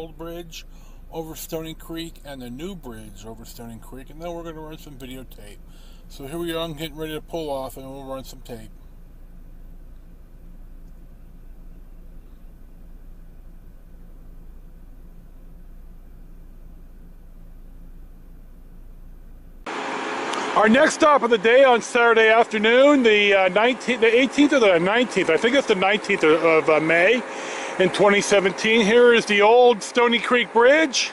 old bridge over Stony Creek and the new bridge over Stony Creek, and then we're going to run some videotape. So here we are, I'm getting ready to pull off, and we'll run some tape. Our next stop of the day on Saturday afternoon, the 18th or the 19th, I think it's the 19th of May in 2017. Here is the old Stony Creek Bridge.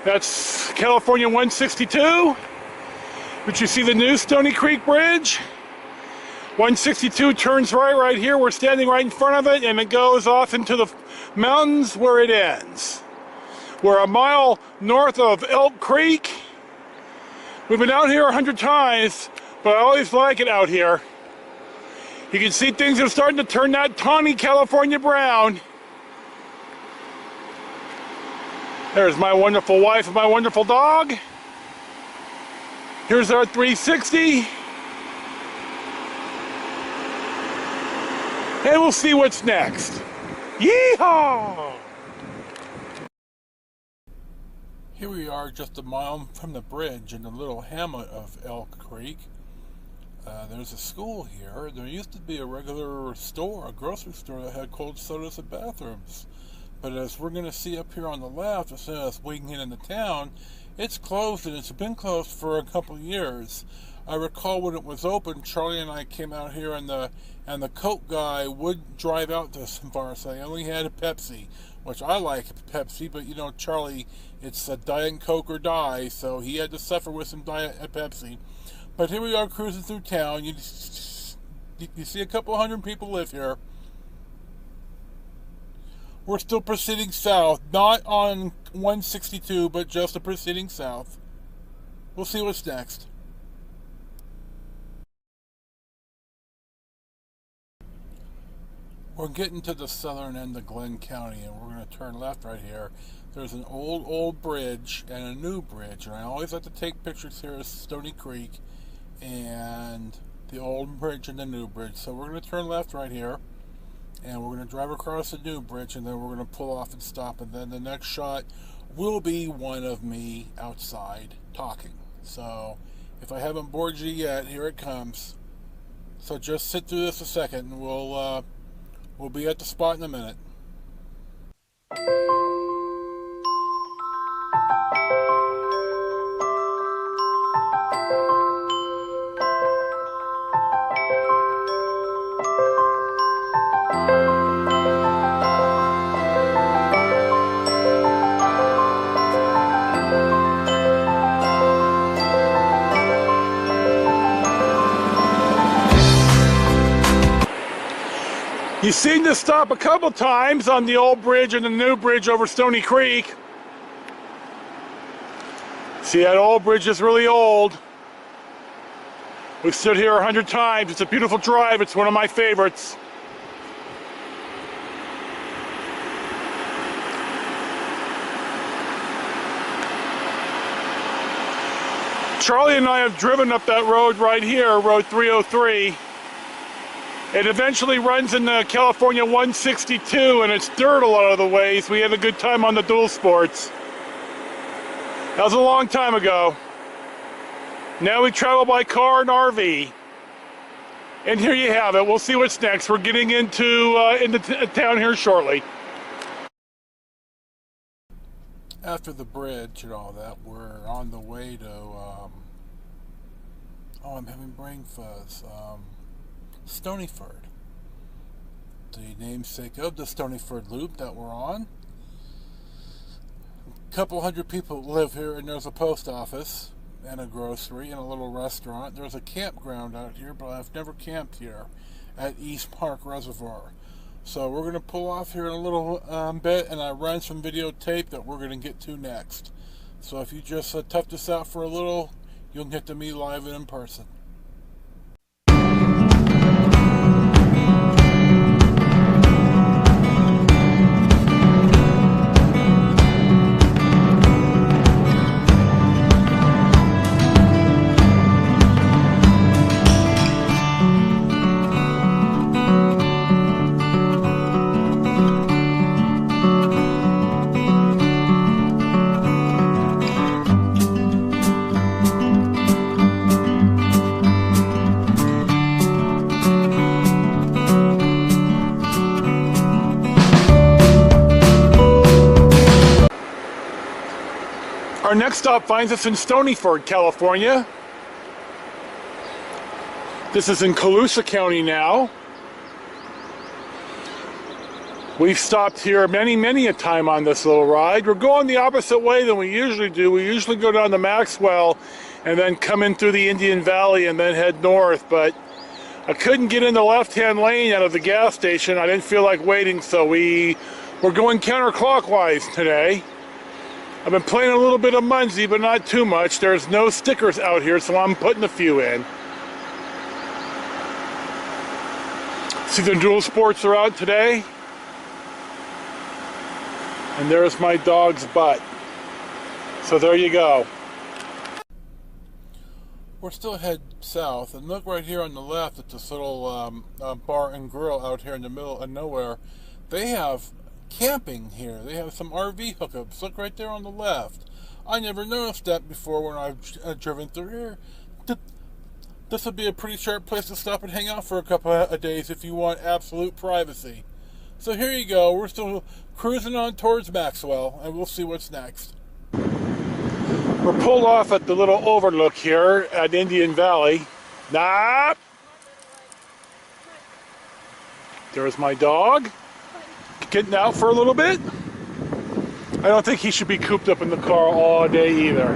That's California 162. But you see the new Stony Creek Bridge? 162 turns right here. We're standing right in front of it, and it goes off into the mountains where it ends. We're a mile north of Elk Creek. We've been out here 100 times, but I always like it out here. You can see things are starting to turn that tawny California brown. There's my wonderful wife and my wonderful dog. Here's our 360. And we'll see what's next. Yeehaw! Here we are just a mile from the bridge in the little hamlet of Elk Creek. There's a school here. There used to be a regular store, a grocery store that had cold sodas and bathrooms. But as we're going to see up here on the left, as soon as we get into town, it's closed, and it's been closed for a couple of years. I recall when it was open, Charlie and I came out here, and the Coke guy would drive out to some far, so I only had a Pepsi, which I like Pepsi, but you know, Charlie, it's a Diet Coke or die, so he had to suffer with some Diet Pepsi. But here we are cruising through town. You see a couple hundred people live here. We're still proceeding south, not on 162, but just proceeding south. We'll see what's next. We're getting to the southern end of Glenn County, and we're going to turn left right here. There's an old bridge and a new bridge, and I always like to take pictures here of Stony Creek and the old bridge and the new bridge. So we're going to turn left right here, and we're going to drive across the new bridge, and then we're going to pull off and stop, and then the next shot will be one of me outside talking. So if I haven't bored you yet, here it comes. So just sit through this a second, and we'll be at the spot in a minute. You've seen this stop a couple times on the old bridge and the new bridge over Stony Creek. See, that old bridge is really old. We've stood here 100 times. It's a beautiful drive. It's one of my favorites. Charlie and I have driven up that road right here, Road 303. It eventually runs into California 162, and it's dirt a lot of the ways. We had a good time on the dual sports. That was a long time ago. Now we travel by car and RV. And here you have it. We'll see what's next. We're getting into town here shortly. After the bridge and all that, we're on the way to, I'm having brain fuzz. Stonyford, the namesake of the Stonyford Loop that we're on. A couple hundred people live here, and there's a post office and a grocery and a little restaurant. There's a campground out here, but I've never camped here at East Park Reservoir. So we're going to pull off here in a little bit, and I run some videotape that we're going to get to next. So if you just tough this out for a little, you'll get to me live and in person. Our next stop finds us in Stonyford, California. This is in Colusa County now. We've stopped here many a time on this little ride. We're going the opposite way than we usually do. We usually go down to Maxwell and then come in through the Indian Valley and then head north, but I couldn't get in the left-hand lane out of the gas station. I didn't feel like waiting, so we're going counterclockwise today. I've been playing a little bit of Munzie, but not too much. There's no stickers out here, so I'm putting a few in. See, the dual sports are out today. And there's my dog's butt. So there you go. We're still head south, and look right here on the left at this little bar and grill out here in the middle of nowhere. They have camping here. They have some RV hookups. Look right there on the left. I never noticed that before when I've driven through here. This would be a pretty sharp place to stop and hang out for a couple of days if you want absolute privacy. So here you go. We're still cruising on towards Maxwell, and we'll see what's next. We're pulled off at the little overlook here at Indian Valley. Nah. There's my dog. Getting out for a little bit. I don't think he should be cooped up in the car all day either.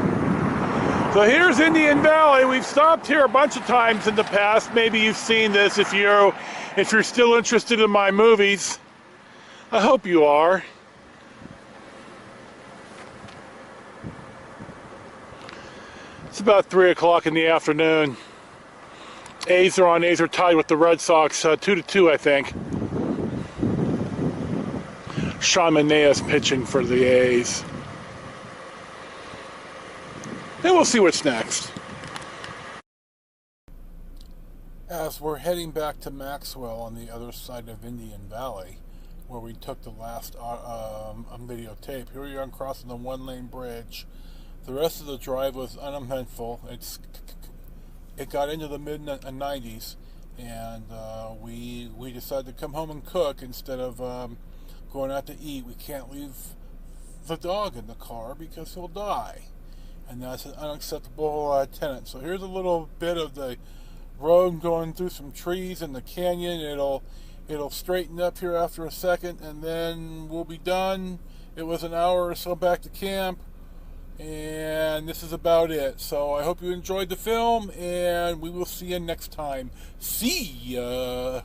So here's Indian Valley. We've stopped here a bunch of times in the past. Maybe you've seen this if you're still interested in my movies. I hope you are. It's about 3 o'clock in the afternoon. A's are on. A's are tied with the Red Sox 2-2, I think. Sean Manaea's pitching for the A's. And we'll see what's next. As we're heading back to Maxwell on the other side of Indian Valley, where we took the last videotape, here we are crossing the one-lane bridge. The rest of the drive was uneventful. It got into the mid-90s, and we decided to come home and cook instead of going out to eat. We can't leave the dog in the car because he'll die, and that's an unacceptable tenet. So here's a little bit of the road going through some trees in the canyon. It'll straighten up here after a second, and then we'll be done. It was an hour or so back to camp, and this is about it. So I hope you enjoyed the film, and we will see you next time. See ya!